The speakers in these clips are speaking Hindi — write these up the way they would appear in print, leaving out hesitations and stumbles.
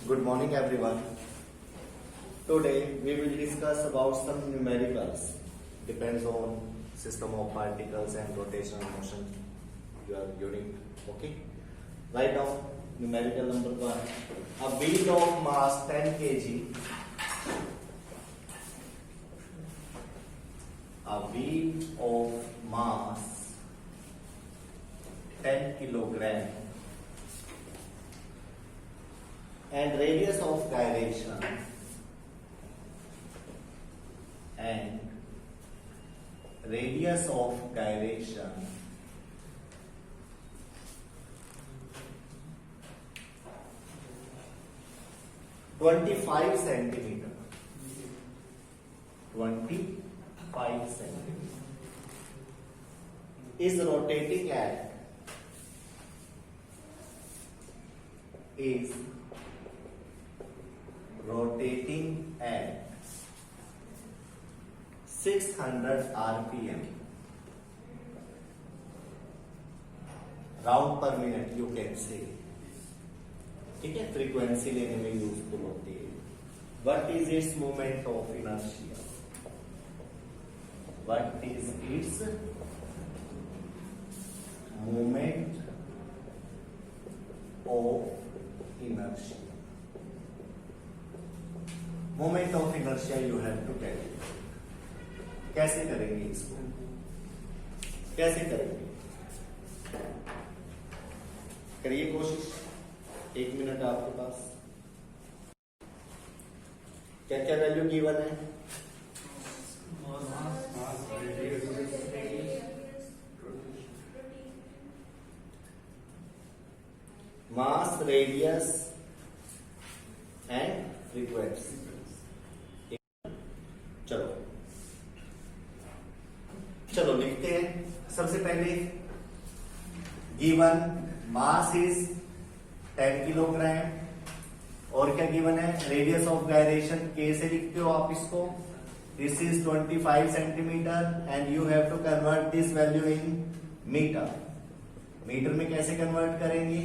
Good morning everyone. Today we will discuss about some numericals. Depends on system of particles and rotational motion you are unit. Okay. Write down numerical number 1. A wheel of mass 10 kg. A wheel of mass 10 kilogram and radius of gyration and radius of gyration 25 centimeter. 25 centimeter is rotating at 600 rpm round per minute you can say. ठीक है, फ्रीक्वेंसी लेने में यूजफुल होती है. What is its moment of inertia? What is its moment of inertia? Moment of inertia you have to calculate. कैसे करेंगे इसको? कैसे करेंगे? करिए कोशिश. 1 मिनट आपके पास. क्या क्या वैल्यू गिवन है? मास, रेडियस एंड फ्रीक्वेंसी. चलो लिखते हैं. सबसे पहले गिवन मास इज 10 किलोग्राम और क्या गिवन है? रेडियस ऑफ गायरेशन के से लिखते हो आप इसको. This is 25 centimetre and you have to convert this value in metre. Metre में कैसे कन्वर्ट करेंगे?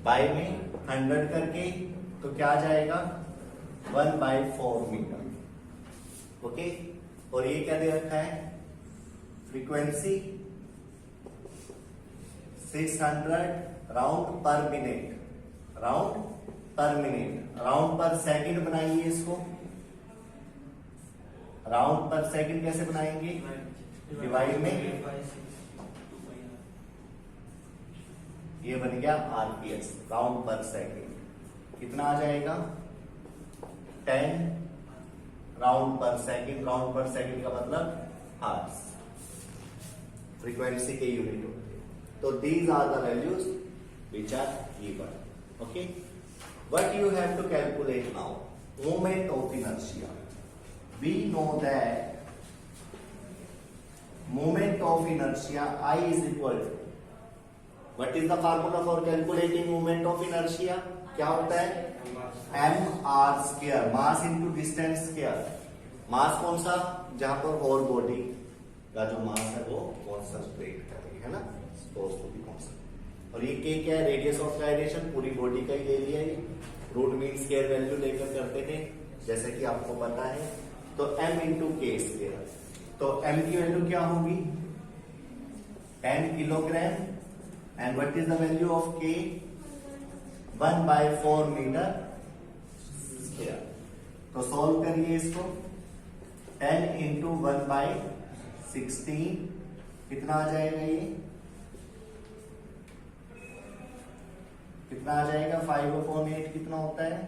बाय में 100 करके. तो क्या आ जाएगा? 1/4 मीटर. ओके. और ये क्या दे रखा है? Frequency 600 round per minute. Round per minute. Round पर सेकंड बनाइए इसको. राउंड पर सेकंड कैसे बनाएंगे? डिवाइड में. ये बन गया आरपीएस. राउंड पर सेकंड कितना आ जाएगा? 10 राउंड पर सेकंड. राउंड पर सेकंड का मतलब हर्ट्ज. फ्रीक्वेंसी के यूनिट होते हैं. तो these are the values which are given. Okay. What you have to calculate now? Moment of inertia. We know that moment of inertia I is equal to. What is the formula for calculating moment of inertia? क्या होता है? mr square. Mass into distance square. Mass कौन सा? जहां पर और बॉडी का जो मास है वो कंसंट्रेट कर रही है ना. और ये के क्या है? Radius of gyration. पूरी बॉडी का ही ले लिया. ये रूट मीन स्क्वायर वैल्यू लेकर करते थे जैसे कि आपको पता है. तो m इंटू के स्क्वायर. तो m की वैल्यू क्या होगी? 10 kilogram. And what is the value of k? 1/4 metre square. तो सॉल्व करिए इसको. 10 इंटू 1/16 कितना आ जाएगा? ये कितना आ जाएगा? 5/8 कितना होता है?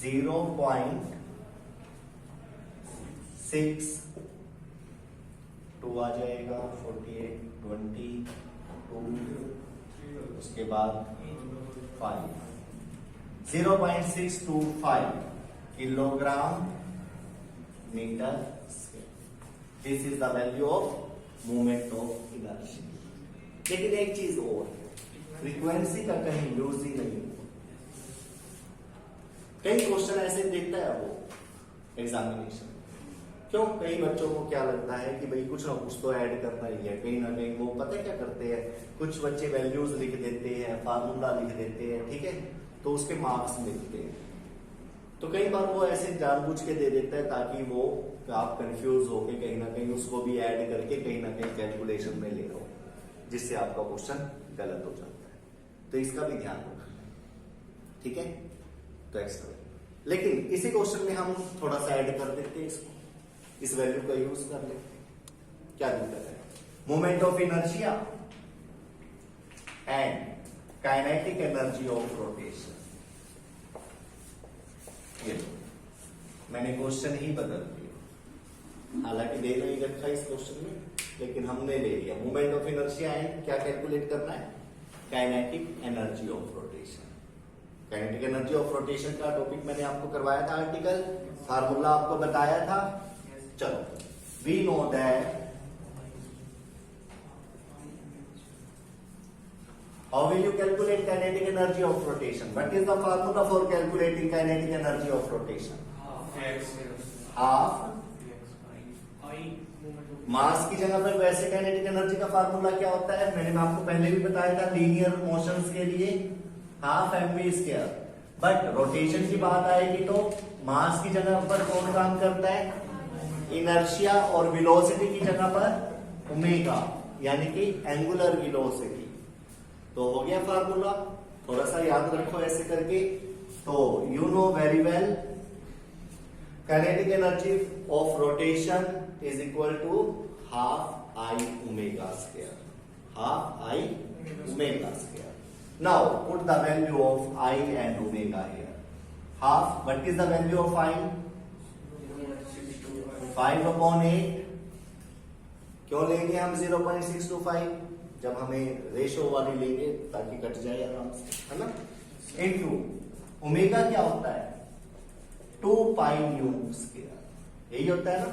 0.62 आ जाएगा. 48 22 उसके बाद 5. 0.625 kilogram metre square. This is the value of moment of inertia. लेकिन एक चीज और, फ्रीक्वेंसी का कहीं यूज ही नहीं. कई क्वेश्चन ऐसे देखता है वो एग्जामिनेशन. क्यों? कई बच्चों को क्या लगता है कि भाई कुछ ना कुछ तो ऐड करना ही है, कहीं ना कहीं वो पता है क्या करते हैं, कुछ बच्चे वैल्यूज लिख देते हैं, फार्मूला लिख देते हैं, ठीक है, तो उसके मार्क्स मिलते हैं। तो कई बार वो ऐसे जानबूझ के दे देता है ताकि वो आप कंफ्यूज हो के कहीं ना कहीं उसको भी ऐड करके कहीं ना कहीं कैलकुलेशन में ले लो, जिससे आपका क्वेश्चन गलत हो जाता है। तो इसका भी ध्यान रखना, ठीक है। तो एक्स्ट्रा, लेकिन इसी क्वेश्चन में हम थोड़ा सा ऐड कर देते हैं इसको, इस वैल्यू का यूज कर लेते हैं, क्या दिक्कत है। Moment of inertia and kinetic energy of rotation, ये मैंने क्वेश्चन ही बदल दिया, हालांकि दे नहीं रखा इस क्वेश्चन में, लेकिन हमने ले लिया। मोमेंट ऑफ इनर्शिया एंड क्या कैलकुलेट करना है, kinetic energy of rotation. Kinetic energy of rotation का टॉपिक मैंने आपको करवाया था, आर्टिकल फार्मूला आपको बताया था। चलो, we know that how will you calculate kinetic energy of rotation? What is the formula for calculating kinetic energy of rotation? Half मास की जगह पर वैसे काइनेटिक एनर्जी का फार्मूला क्या होता है, मैंने आपको पहले भी बताया था, लीनियर मोशंस के लिए half mv square. But rotation की बात आएगी तो मास की जगह पर कौन काम करता है, इनर्शिया, और वेलोसिटी की जगह पर ओमेगा, यानी कि एंगुलर वेलोसिटी। तो हो गया फार्मूला, थोड़ा सा याद रखो ऐसे करके। तो you know very well kinetic energy of rotation is equal to half I omega square, half I omega square. Now put the value of I and omega here. Half, what is the value of I, 5/8। क्यों लेंगे हम 0.625, जब हमें रेशो वाली लेंगे ताकि कट जाए आराम से, है ना। इनटू ओमेगा क्या होता है, 2 पाई न्यू स्क्वायर, यही होता है ना।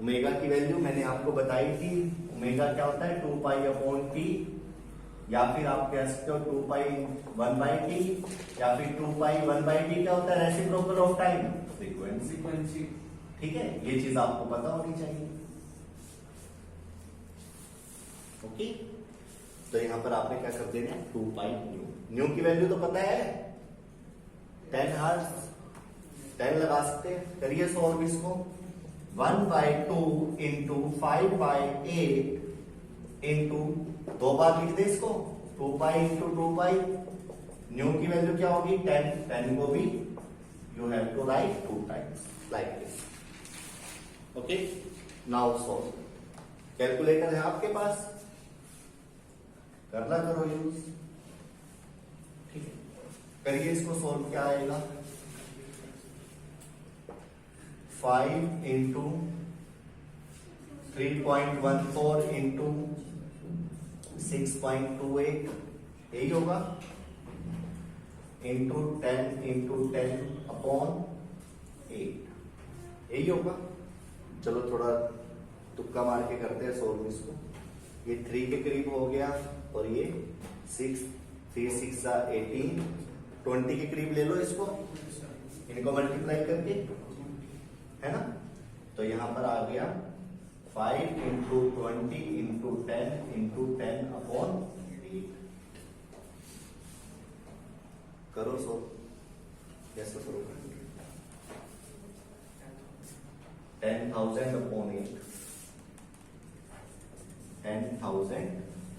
ओमेगा की वैल्यू मैंने आपको बताई थी, ओमेगा क्या होता है 2 पाई अपॉन टी, या फिर आप कह सकते हो 2 पाई 1/t, या फिर 2 पाई 1/t क्या होता है, रेसिप्रोकल ऑफ टाइम, फ्रीक्वेंसी। ठीक है, ये चीज आपको पता होनी चाहिए। ओके, तो यहां पर आपने क्या कर देना है, 2 पाई न्यू, न्यू की वैल्यू तो पता है 10 हर्ट्ज, 10 लगा सकते हैं। करिए सॉल्व इसको, 1/2 इंटू 5/8 इंटू, दो बार लिख दे इसको, 2 पाई इंटू 2 पाई, न्यू की वैल्यू क्या होगी 10, 10 को भी you have to write 2 times like this. Okay, now solve. Calculator है आपके पास, करना करो यूज, ठीक है। करिए इसको सॉल्व, क्या आएगा 5 इंटू 3.14 इंटू 6.28, यही होगा, इंटू 10 इंटू 10 अपॉन 8, यही होगा। चलो थोड़ा तुक्का मार के करते हैं सॉल्व इसको। ये 3 के करीब हो गया, और ये 6, 3 6 18, 20 के करीब ले लो इसको, इनको मल्टीप्लाई करके, है ना। तो यहां पर आ गया 5 इंटू 20 इंटू 10 इंटू 10 अपॉन 8। करो सो, कैसे करो, 10,000 अपॉन 8, 10,000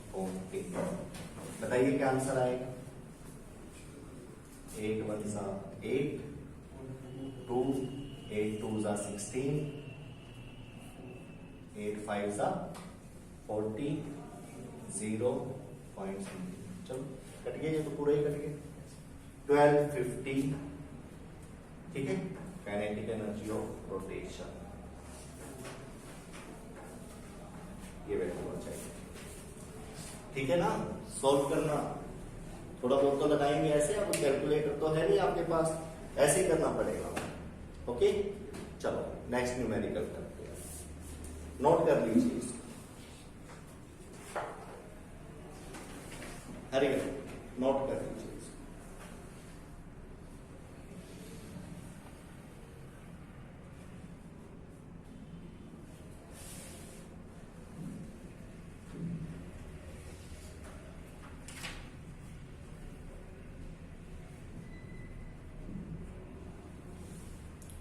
अपॉन 8। बताइए क्या आंसर आएगा, 8 1 सा 8, 2 8 2 सा 16, 8 5 सा 40, 0.something, चलो कट गया, ये तो पूरा ही कट गया, 1250, ठीक है। काइनेटिक एनर्जी ऑफ रोटेशन, ये वैल्यू होना चाहिए, ठीक है ना। सॉल्व करना, थोड़ा बहुत तो लगाएंगे ऐसे, अब कैलकुलेटर तो है नहीं आपके पास, ऐसे ही करना पड़ेगा। ओके, चलो नेक्स्ट न्यूमेरिकल करते हैं, नोट कर लीजिए इसको, हरी नोट कर लीजिए इसको।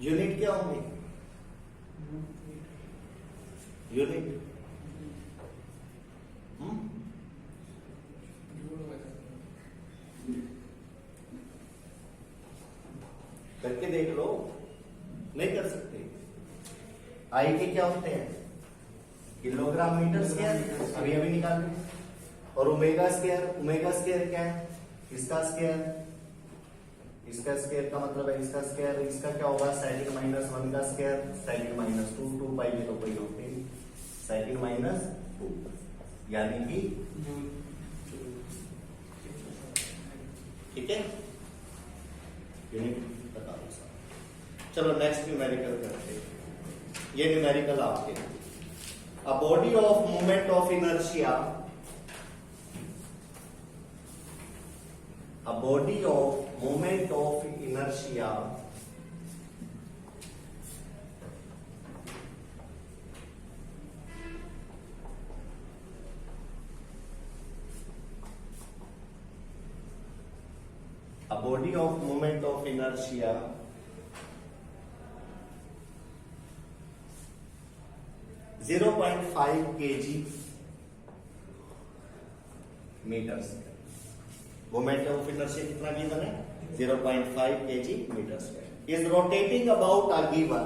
यूनिट क्या होंगे? यूनिट करके देख लो, नहीं कर सकते। आई के क्या होते हैं? किलोग्राम मीटर स्क्वायर, अभी अभी निकाल लो। और ओमेगा स्क्वायर क्या है? इसका स्क्वायर, इसका स्क्वायर का मतलब है इसका स्क्वायर, इसका क्या होगा? साइकिल माइनस 1 का स्क्वायर, साइकिल माइनस 2, 2 पाई में तो कोई होते नहीं, साइकिल माइनस 2 यानी कि ठीक है, यूनिट बता दो साहब। चलो नेक्स्ट न्यूमेरिकल करते हैं। ये न्यूमेरिकल आपके a body of movement of inertia, a body of moment of inertia a body of moment of inertia zero 0.5 kg meters। Moment of inertia कितना गिवन है? 0.5 kg metre square. Is rotating about a given,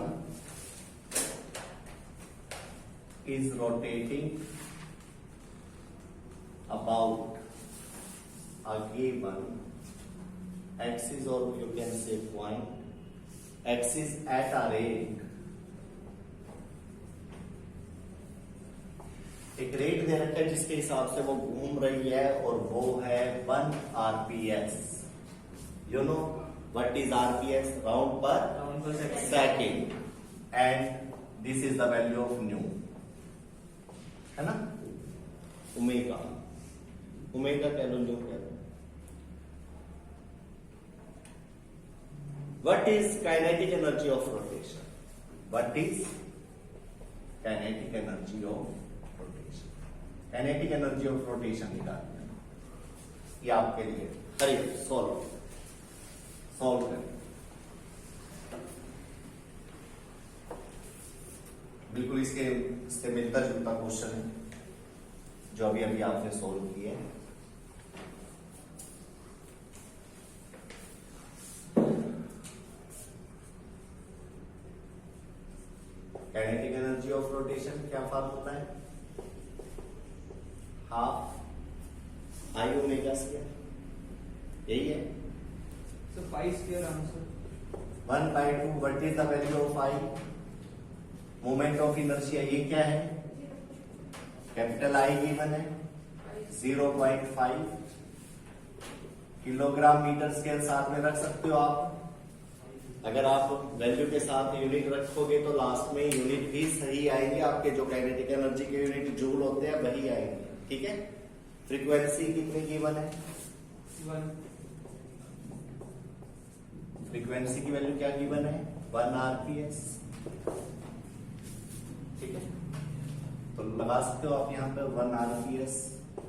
is rotating about a given axis, और you can say point axis at a rate, एक रेट दे रखा है जिसके हिसाब से वो घूम रही है, और वो है 1 RPS। You know what is RPS? Round per second, and this is the value of nu, है ना? ओमेगा, ओमेगा कह लो, न्यू कह लो। What is kinetic energy of rotation? What is kinetic energy of kinetic energy of rotation निकालना, ये आपके लिए। करिए, सॉल्व करें। बिल्कुल इससे मिलता जुलता क्वेश्चन है जो अभी अभी आपने सॉल्व किए। काइनेटिक एनर्जी ऑफ रोटेशन क्या फॉर्मूला है? हाफ आई ओमेगा स्क्वायर, यही है। So pi square answer. 1/2। What is the value of I? Moment of inertia ये क्या है? कैपिटल आई गिवन है 0.5 किलोग्राम मीटर स्क्वायर, साथ में रख सकते हो आप। अगर आप वैल्यू के साथ यूनिट रखोगे तो लास्ट में यूनिट भी सही आएंगे, आपके जो काइनेटिक एनर्जी के यूनिट जूल होते हैं वही आएंगे, ठीक है। फ्रीक्वेंसी कितनी गिवन है? 1। फ्रीक्वेंसी की वैल्यू क्या गिवन है? 1 RPS, ठीक है। तो लगा सकते हो आप यहाँ पर 1 RPS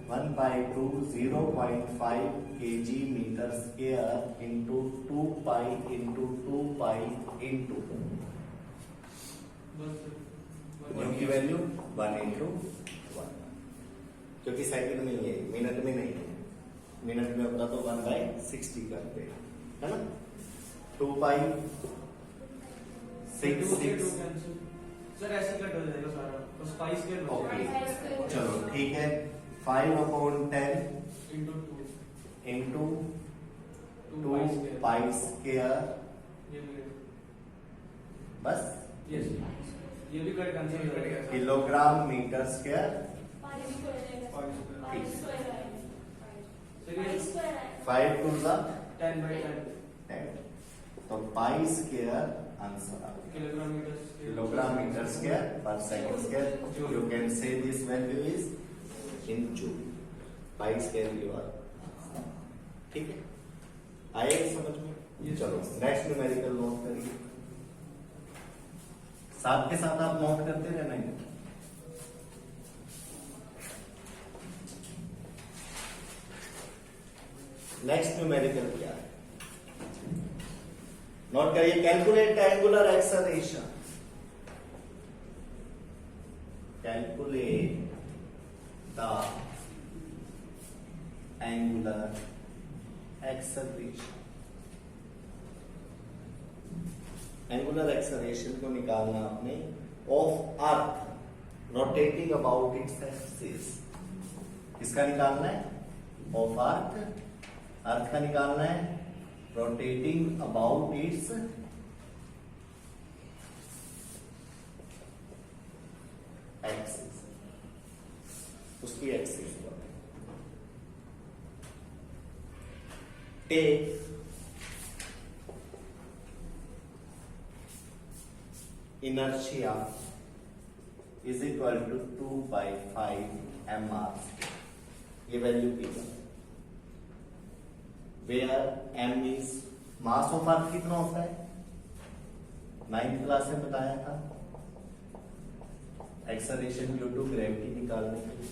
1/2 0.5 kg metre square into 2 pi into 2 pi into nu की वैल्यू 1 इंटू 1, क्योंकि सेकंड में ही है, मिनट में नहीं है। मिनट में होता तो 1/60 करते, है ना। 2 पाई 6 सर ऐसे कट हो जाएगा सारा, तो pi square हो ओके, जाएगा। चलो ठीक है। 5/10 इंटू इंटू 2 2 पाई स्क्वायर, ये भी बस यस, ये भी करेक्ट आंसर हो जाएगा। Kilogram metre square. सर ये 5 टू द 10/10 10, तो पाई स्क्वायर आंसर आ गया। Kilogram metre square per second square. You can say this value is in joule, pi square you are, ठीक है। आए समझ में? Yes. चलो नेक्स्ट न्यूमेरिकल नोट करिए, साथ के साथ आप नोट करते रहना है। नेक्स्ट न्यूमेरिकल क्या है? नोट करिए, calculate angular acceleration, calculate the angular acceleration. Angular acceleration को निकालना आपने of earth rotating about its axis. किसका निकालना है? ऑफ अर्थ का निकालना है रोटेटिंग अबाउट इट्स एक्सिस, उसकी एक्सिस पर। Take inertia is equal to 2/5 mr, ये वैल्यू की है, where m is mass of earth कितना होता है, 9th क्लास में बताया था, एक्सेलरेशन ड्यू टू ग्रेविटी निकालने के लिए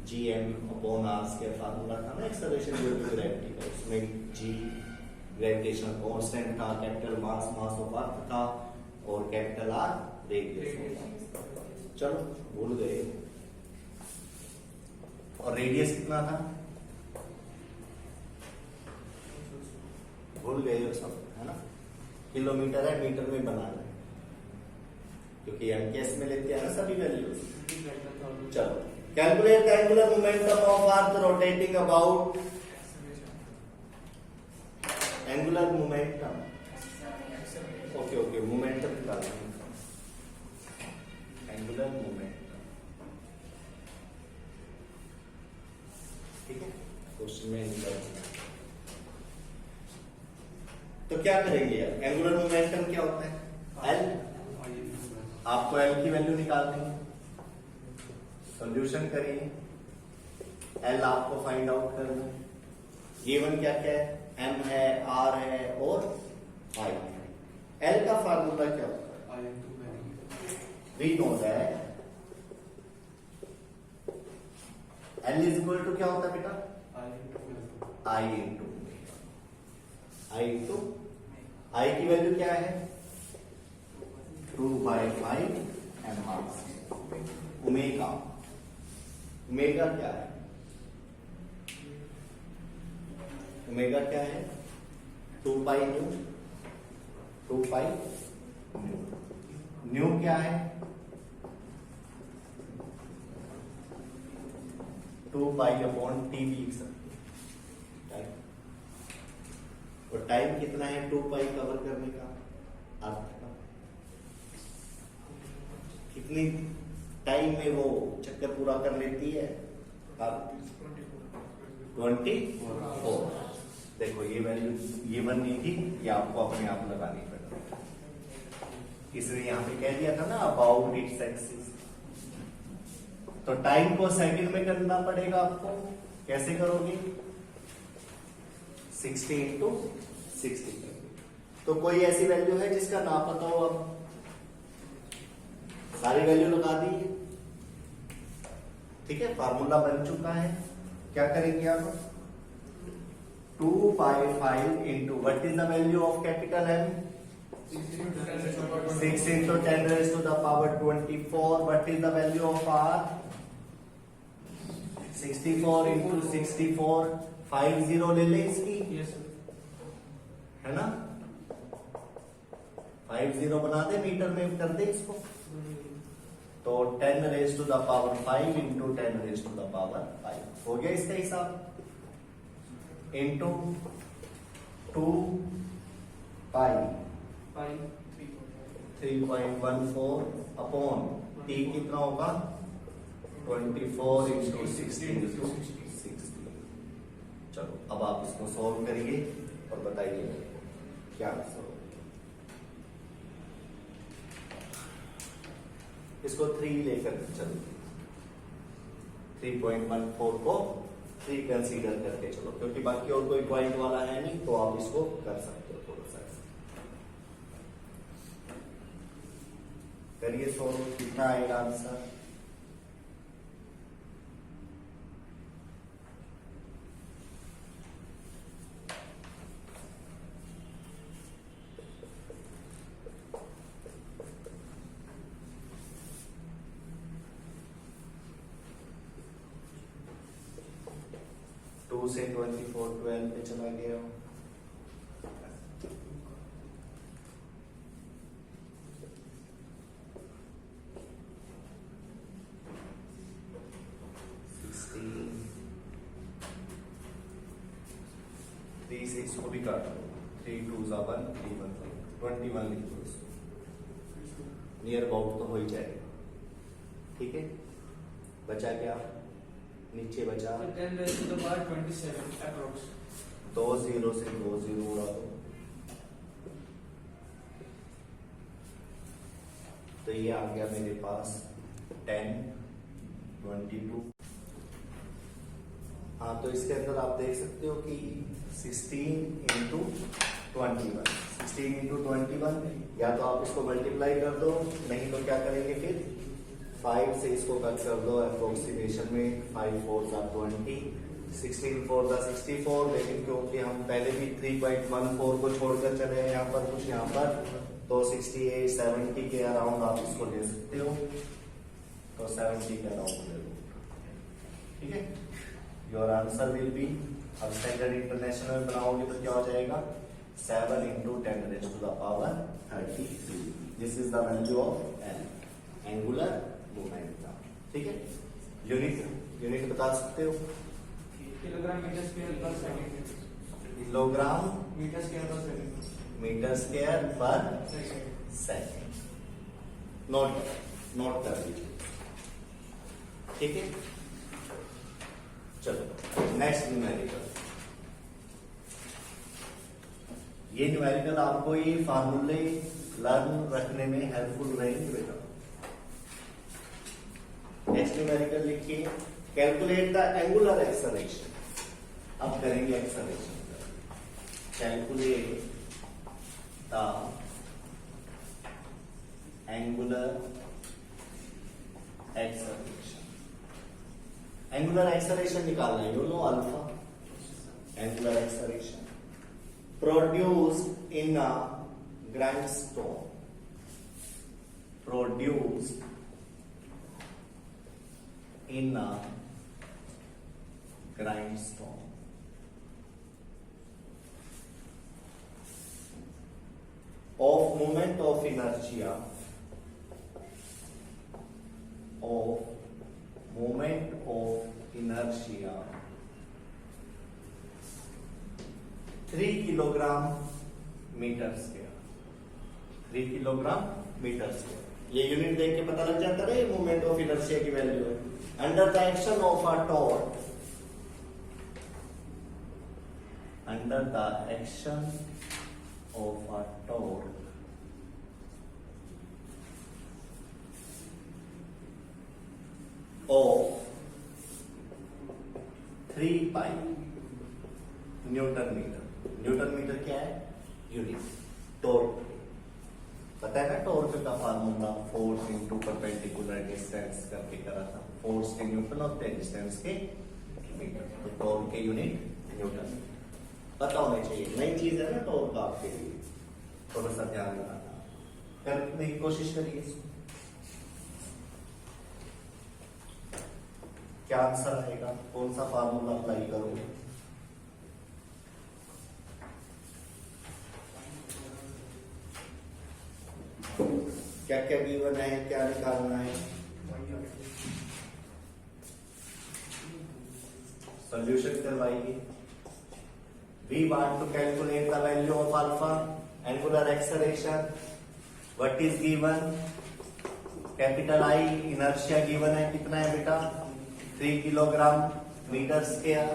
gm/r के फार्मूला था ना एक्सेलरेशन ड्यू टू ग्रेविटी का, उसमें g ग्रेविटेशनल कांस्टेंट था, कैपिटल मास ऑफ अर्थ था, और कैपिटल आर रेडियस। चलो भूल गए, और रेडियस कितना था भूल गए हो सब, है ना? किलोमीटर है, मीटर में बनाना है, क्योंकि हम केस में लेते हैं ना सभी वैल्यूज। चलो, calculate angular momentum of earth rotating about angular momentum. Okay momentum निकालना है, एंगुलर मोमेंटम, ठीक है, क्वेश्चन में निकाल। तो क्या करेंगे, एंगुलर मोमेंटम क्या होता है? एल, आपको एल की वैल्यू निकालनी है, सॉल्यूशन करिए, एल आपको फाइंड आउट करना है। गिवन क्या क्या है, एम है, आर है और आई है। एल का फार्मूला क्या होता है? We know that L is equal to क्या होता है बेटा? आई की वैल्यू क्या है? 2/5 mr। ओमेगा क्या है? ओमेगा क्या है? 2 पाई न्यू क्या है? 2 पाई/T लिख सकते हैं। और टाइम कितना है 2 पाई कवर करने का, अर्थ का? कितनी टाइम में वो चक्कर पूरा कर लेती है? 24। देखो ये वैल्यू ये वन नहीं थी, ये आपको अपने आप लगानी पड़ेगी, इसलिए यहां पे कह दिया था ना अबाउट इट्स एक्सिस। तो टाइम को सेकंड में करना पड़ेगा आपको। कैसे करोगे? 60 × 60। तो कोई ऐसी वैल्यू है जिसका ना पता हो? अब सारी वैल्यू लगा दी, ठीक है, फार्मूला बन चुका है। क्या करेंगे आप? 2/5 into what is the value of capital M? 6 into 10⁻²4. What is the value of R? 64 into 64। 50 ले ले इसकी, है ना? 50 बना दे, मीटर में कर दे इसको। तो 10⁻5 into 10⁻5 हो गया इसका हिसाब, इंटू 2 पाई 3.14 अपॉन टी कितना होगा? 24 × 60। चलो अब आप इसको सॉल्व करिए और बताइए क्या सॉल्व। इसको 3 लेकर चलो, 3.14 को 3 कंसीडर करके चलो, क्योंकि बाकी और कोई पॉइंट वाला है नहीं, तो आप इसको कर सकते हो। थोड़ा सा करिए सॉल्व, कितना आएगा आंसर? 2 से 24 12 पे चला गया। थ्री से इसको भी काट दो, 3 2 1 3 1 21 लिख दो इसको, नियर अबाउट तो हो ही जाएगा। ठीक है, बचा क्या, नीचे बचा 10 raised to the power 27 approx. 2 0 से 2 0 उड़ा दो, तो ये आ गया मेरे पास 10 22। हाँ, तो इसके अंदर आप देख सकते हो कि 16 इंटू 21, 16 इंटू 21, या तो आप इसको मल्टीप्लाई कर दो, नहीं तो क्या करेंगे फिर 5 से इसको कट कर दो अप्रोक्सीमेशन में, 5 4 20, 16 4 64। लेकिन क्योंकि हम पहले भी 3.14 को छोड़कर चले हैं यहाँ पर कुछ, यहाँ पर तो 68 70 के अराउंड आप इसको ले सकते हो, तो 70 के अराउंड ले लो। ठीक है, योर आंसर विल बी, अब स्टैंडर्ड इंटरनेशनल बनाओगे तो क्या हो जाएगा, 7 into 10 raise to the power 33। This is the value of L, angular moment का। ठीक है, यूनिट बता सकते हो, kilogram metre square per second, kilogram metre square per second, metre square per second, note कर लीजिए। ठीक है, चलो नेक्स्ट न्यूमेरिकल। ये न्यूमेरिकल आपको ये फार्मूले लर्न रखने में हेल्पफुल रहेंगे बेटा। नेक्स्ट न्यूमेरिकल लिखिए, कैलकुलेट द एंगुलर एक्सेलरेशन। अब करेंगे acceleration, calculate the angular acceleration. Angular acceleration निकालना है, you know alpha, angular acceleration produced in a grindstone, produced in a grindstone of moment of inertia, of moment of inertia 3 kilogram metre square, 3 kilogram metre square. ये यूनिट देख के पता लग जाता है मोमेंट ऑफ इनर्शिया की वैल्यू है। Under the action of a torque, under the action of a torque of 3 pi newton metre. Newton metre क्या है, यूनिट टॉर्क। पता है ना टॉर्क का formula, force into perpendicular distance करके करा था, फोर्स के न्यूटन और डिस्टेंस के मीटर, तो टॉर्क के यूनिट न्यूटन। पता होना चाहिए, नई चीज है ना टॉर्क आपके लिए, थोड़ा सा ध्यान लगाना, करने की कोशिश करिए। क्या आंसर आएगा, कौन सा फार्मूला अप्लाई करोगे? क्या क्या गिवन है, क्या निकालना है? सॉल्यूशन करवाइए। We want to calculate the value of alpha, angular acceleration. What is given? Capital I inertia given है, कितना है बेटा, 3 किलोग्राम मीटर स्क्वायर।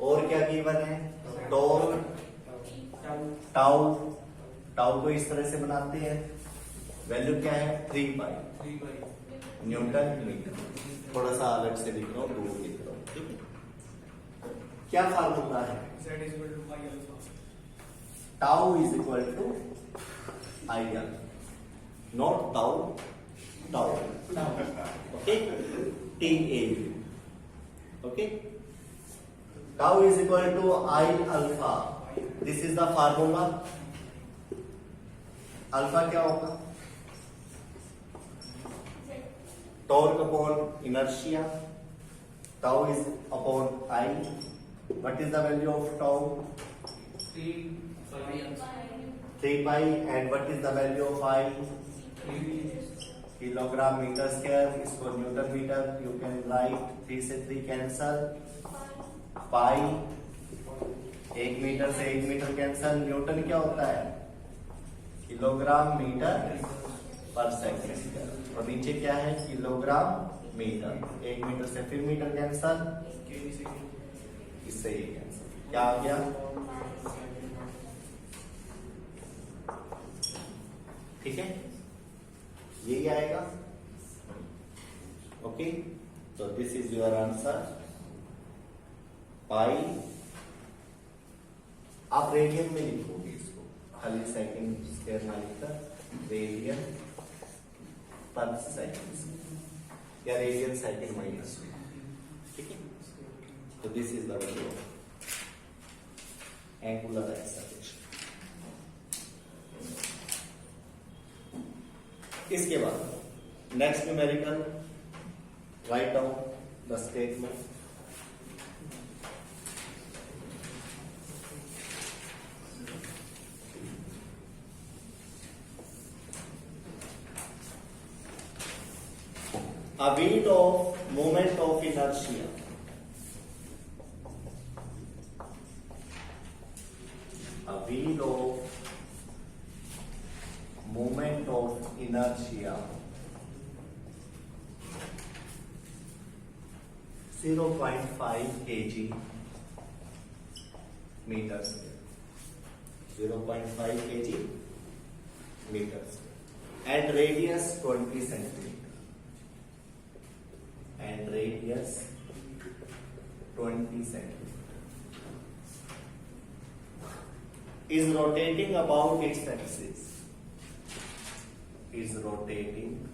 और क्या गिवन है, टॉर्क टाउ, टाउ को इस तरह से बनाते हैं, वैल्यू क्या है 3 पाई न्यूटन मीटर। थोड़ा सा अलग से लिख रहा हूँ, दूर लिख रहा हूँ, ठीक है। क्या फार्मूला है, Z is equal to pi alpha. Tau is equal to I L, not tau, tau, okay, T A, okay. Tau is equal to I alpha, this is the formula. Alpha क्या होगा, torque upon inertia, tau is upon I, What is the value of tau? 3 pi. And what is the value of I? Kilogram metre square. इसको newton meter. You can write 3 से 3 कैंसल. पाई 1 मीटर से 1 मीटर कैंसल. न्यूटन क्या होता है? किलोग्राम मीटर पर सेकंड. और नीचे क्या है? Kilogram metre. 1 मीटर से फिर मीटर कैंसल. इससे ये कैंसल. क्या आ गया? ठीक है, यही आएगा. ओके, तो दिस इज योर आंसर. पाई. आप रेडियन में लिखोगे इसको, खाली सेकंड स्क्वायर ना लिखकर रेडियन पर सेकंड या रेडियन सेकंड माइनस. ठीक है, तो this is the value of angular acceleration. इसके बाद next numerical. Write down the statement. A wheel of moment of inertia. A wheel of moment of inertia 0.5 kg meters. 0.5 kg meters. And radius 20 centimeter. And radius 20 centimeter. Is rotating about its axis. Is rotating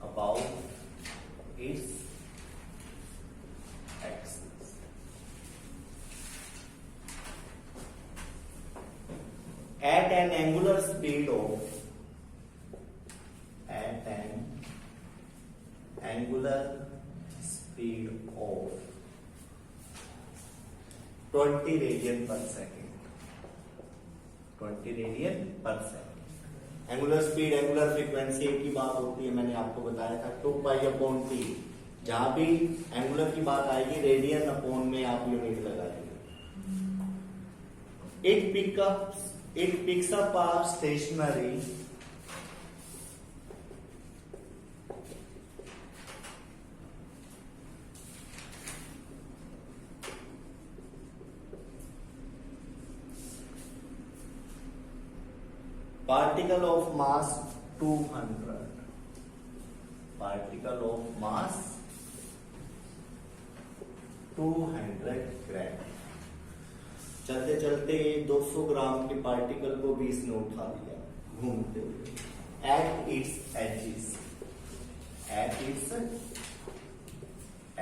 about its axis. At an angular speed of 20 radian per second. 20 radian per second. Angular speed, angular frequency की बात होती है, मैंने आपको बताया था 2 पाई अपॉन टी. जहां भी एंगुलर की बात आएगी रेडियन अपॉन में आप यूनिट लगाएंगे. It picks up a stationary particle of mass 200. Particle of mass 200 gram. चलते चलते 200 ग्राम के पार्टिकल को भी इसने उठा लिया घूमते हुए. At its edges. At its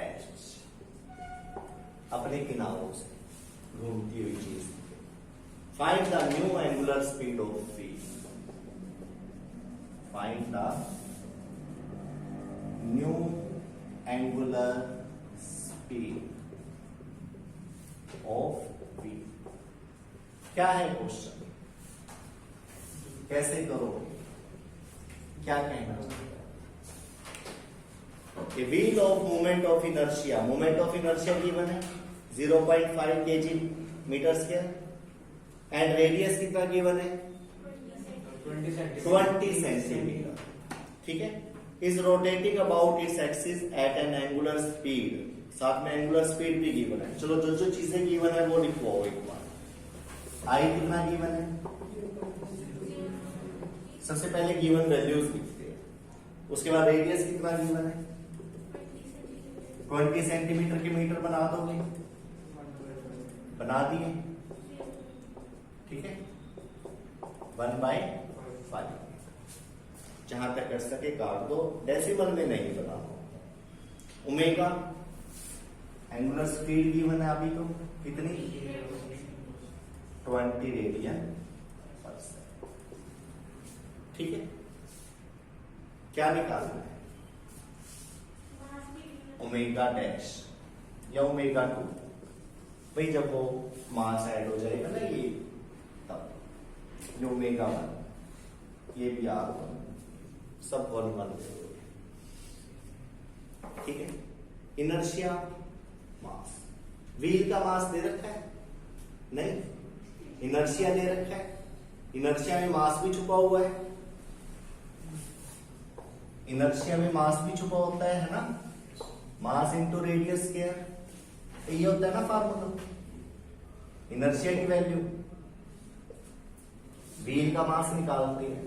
edges. अपने किनारों से घूमती हुई चीज. Find the new angular speed of V. Find the new angular speed of V. क्या है क्वेश्चन? कैसे करोगे? क्या कहना चाहिए? A wheel of moment of inertia. Moment of inertia given है 0.5 kg metre square. And radius कितना गिवन है? 20 सेंटीमीटर. ठीक है. Is rotating about its axis at an angular speed. साथ में एंगुलर स्पीड भी गिवन है. चलो जो जो चीजें गिवन है वो लिखो एक बार. आई कितना गिवन है? सबसे पहले गिवन वैल्यूज लिखते हैं. उसके बाद रेडियस कितना गिवन है? 20 सेंटीमीटर के मीटर बना दोगे? बना दिए. ठीक है. 1/5. जहां तक कर सके काट दो. डेसिमल में नहीं बनाओ. ओमेगा एंगुलर स्पीड गिवन है अभी तो कितनी? 20 रेडियन पर सेकंड. ठीक है. क्या निकालना है? ओमेगा डैश या ओमेगा 2। भाई जब वो मास ऐड हो जाएगा ना ये, तब ये ओमेगा 1, ये भी R1, सब 1 1। ठीक है। इनर्शिया मास, व्हील का मास दे रखा है नहीं, इनर्शिया दे रखा है। इनर्शिया में मास भी छुपा हुआ है, इनर्शिया में मास भी छुपा होता है ना, मास इंटू रेडियस स्क्वायर, ये होता है ना फार्मूला इनर्शिया की वैल्यू। व्हील का मास निकालते हैं,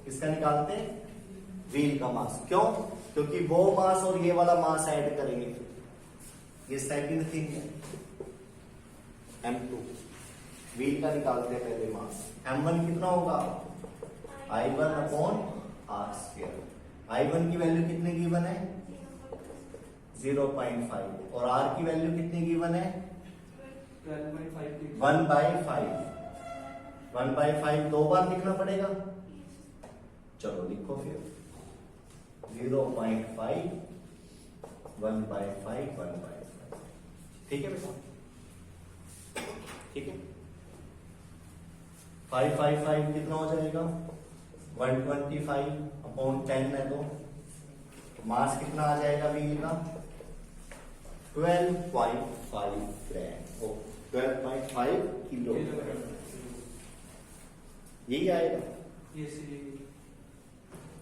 किसका निकालते हैं? व्हील का मास। क्यों? क्योंकि वो मास और ये वाला मास ऐड करेंगे, ये सेकंड थिंग है। M2 व्हील का निकालते हैं पहले मास। M1 कितना होगा? I1 upon R square. I1 की वैल्यू कितनी गिवन है? 0.5। और R की वैल्यू कितनी गिवन है? 1/5। 1/5 दो बार लिखना पड़ेगा, चलो लिखो फिर 0.5 1/5 1/5। ठीक है बेटा, ठीक है। 5 कितना हो जाएगा? 125 अपॉन 10 है, तो मास कितना आ जाएगा व्हील का? 12.5 ग्राम, 12.5 किलो, यही आएगा।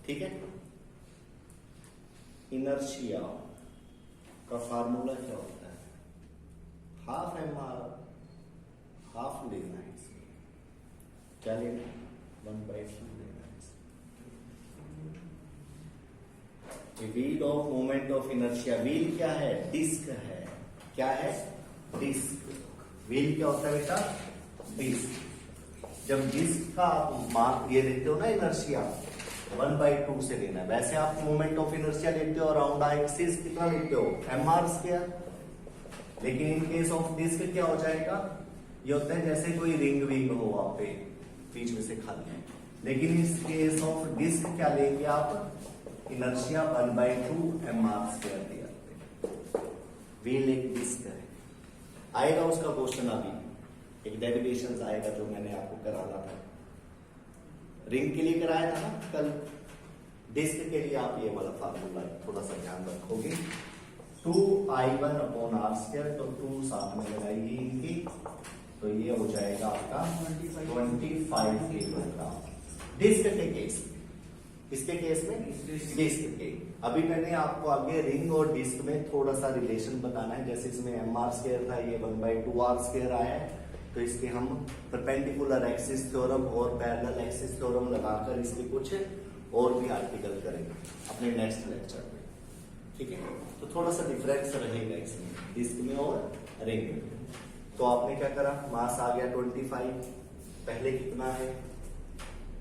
ठीक है। इनर्शिया का फार्मूला क्या होता है? हाफ mr, हाफ लेना है इसमें, क्या लेना है? 1/2 लेना है इसमें। Wheel of moment of inertia, wheel क्या है? डिस्क है। क्या है? डिस्क। व्हील क्या होता है बेटा? डिस्क। जब डिस्क का आप ये लेते हो ना इनर्शिया, 1/2 से लेना है। वैसे आप मोमेंट ऑफ इनर्शिया लेते हो अराउंड एक्सिस, कितना लेते हो? mr square. लेकिन इन केस ऑफ डिस्क क्या हो जाएगा? ये होता है जैसे कोई रिंग विंग हो वहां पे बीच में से खाली है। लेकिन इस केस ऑफ डिस्क क्या लेंगे आप? इनर्शिया 1/2 mr स्क्वायर दिया। व्हील एक डिस्क है। आएगा उसका क्वेश्चन, अभी एक डेरिवेशन आएगा जो मैंने आपको कराना था, रिंग के लिए कराया था ना कल। डिस्क के लिए आप ये वाला फार्मूला थोड़ा सा ध्यान रखोगे। 2I1 अपॉन R स्क्वायर, तो 2 साथ में लगाएगी इनकी, तो ये हो जाएगा आपका 25 किलोग्राम। डिस्क के केस, इसके केस में डिस्क के। अभी मैंने आपको आगे रिंग और डिस्क में थोड़ा सा रिलेशन बताना है। जैसे इसमें mr स्क्वायर था, ये 1/2 R स्क्वायर आया है, तो इसके हम परपेंडिकुलर एक्सिस थ्योरम और पैरेलल एक्सिस थ्योरम लगाकर इसके कुछ और भी आर्टिकल करेंगे अपने नेक्स्ट लेक्चर में। ठीक है, तो थोड़ा सा डिफरेंस रहेगा इसमें डिस्क में और रिंग में। तो आपने क्या करा? मास आ गया 25, पहले कितना है?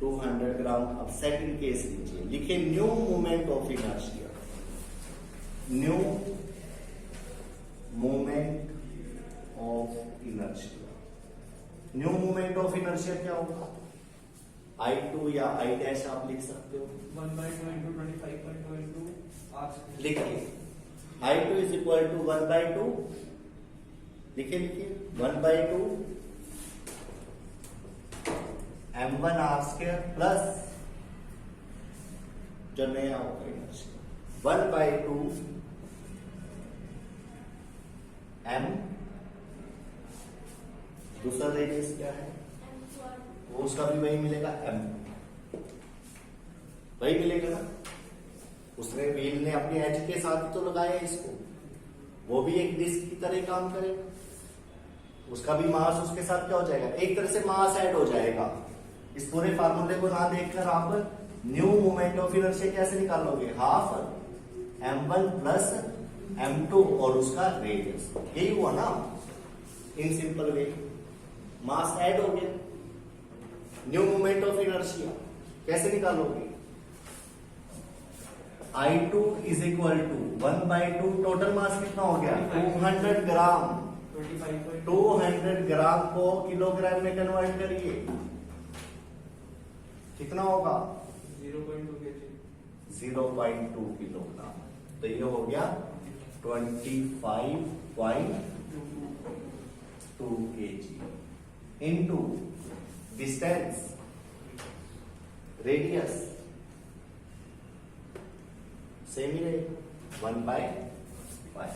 200 ग्राम। अब सेकंड केस लीजिए, लिखे new moment of inertia. New moment of inertia, new moment of inertia क्या होगा? I2 या I डैश आप लिख सकते हो, 1/2 into 25.2 into R square। लिखिए I2 इज इक्वल टू 1/2, लिखिए 1/2 m1 R स्क्वायर प्लस जो नया होगा इनर्शिया 1/2 m, दूसरा रेडियस क्या है? वो उसका भी वही मिलेगा m, वही मिलेगा ना। उसने व्हील ने अपनी एज के साथ ही तो लगाया इसको, वो भी एक डिस्क की तरह काम करेगा। उसका भी मास उसके साथ क्या हो जाएगा? एक तरह से मास ऐड हो जाएगा। इस पूरे फार्मूले को ना देखकर आप न्यू मोमेंट ऑफ इनर्शिया कैसे निकालोगे? हाफ m1 प्लस m2 और उसका रेडियस, यही हुआ ना in simple way. Mass add हो गया। न्यू मोमेंट ऑफ इनर्शिया कैसे निकालोगे? I2 is equal to 1/2, total mass कितना हो गया? 200 ग्राम। 200 ग्राम को किलोग्राम में कन्वर्ट करिए, कितना होगा? 0.2 kg। 0.2 किलोग्राम। तो ये हो गया 25.2 kg into distance radius same ही रहेगा 1/5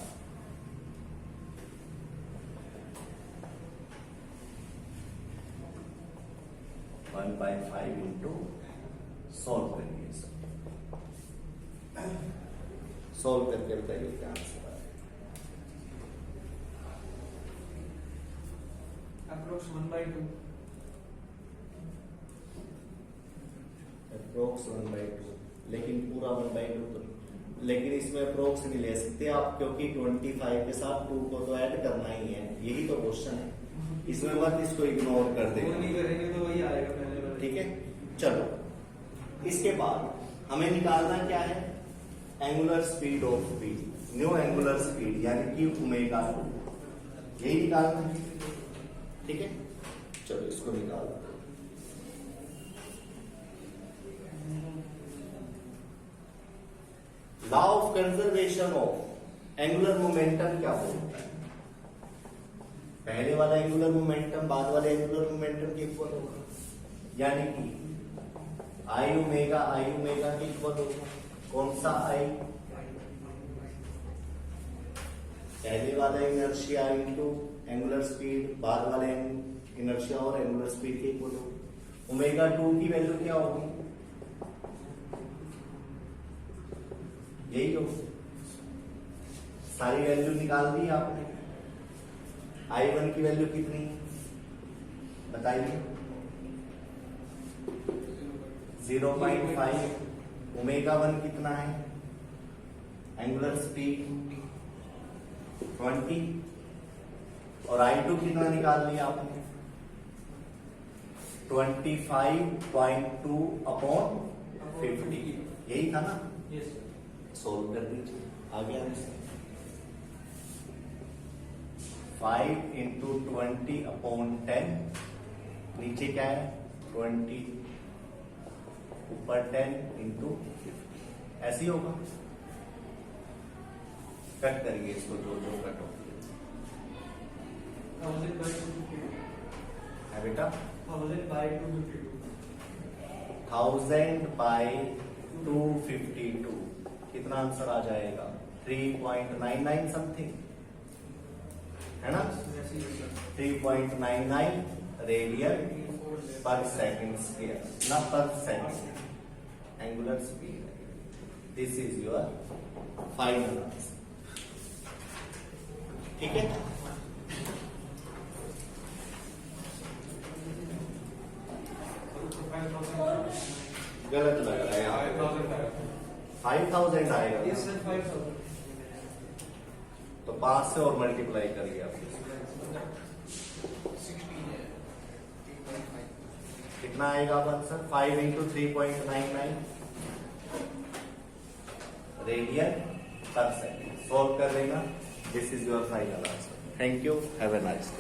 1/5 इंटू सॉल्व करिए सॉल्व करके बताइए क्या आंसर आएगा अप्रोक्स 1/2 अप्रोक्स 1/2 लेकिन पूरा 1/2 तो लेकिन इसमें अप्रोक्स नहीं ले सकते आप क्योंकि 25 के साथ 2 को तो ऐड करना ही है यही तो क्वेश्चन है इसमें मत इसको इग्नोर कर वो देना नहीं करेंगे तो वही आएगा पहले वाला। ठीक है चलो इसके बाद हमें निकालना क्या है angular speed of wheel new angular speed यानी कि ओमेगा यही निकालना है ठीक है चलो इसको निकाल दो law of conservation of angular momentum क्या बोलता है पहले वाला एंगुलर मोमेंटम बाद वाले एंगुलर मोमेंटम के इक्वल होगा यानी कि आई ओमेगा के इक्वल होगा कौन सा आई पहले वाला इनर्शिया इनटू एंगुलर स्पीड बाद वाले इनर्शिया और एंगुलर स्पीड के इक्वल होगा ओमेगा 2 की वैल्यू क्या होगी यही हो सारी वैल्यू निकाल दी आपने I1 की वैल्यू कितनी बताइए 0.5 ओमेगा 1 कितना है एंगुलर स्पीड 20 और I2 कितना निकाल लिया आपने 25.2 अपॉन 50 यही था ना यस सोल्व कर दीजिए आगे आंसर 5 इंटू 20 अपॉन 10 नीचे क्या है 20 ऊपर 10 इंटू 50 ऐसे ही होगा कट करिए इसको जो जो कट हो 1000/252 है बेटा 1000/252 1000/252 कितना आंसर आ जाएगा 3.99 समथिंग है ना 3.99 रेडियन पर सेकंड स्क्वायर ना पर second angular speed this is your final answer ठीक है गलत लग रहा है यहाँ 5000 आएगा यस सर 5000 तो 5 से और मल्टीप्लाई करिए आप कितना आएगा आंसर 5 इंटू 3.99 रेडियन पर सेकंड सॉल्व कर लेना this is your final answer thank you have a nice day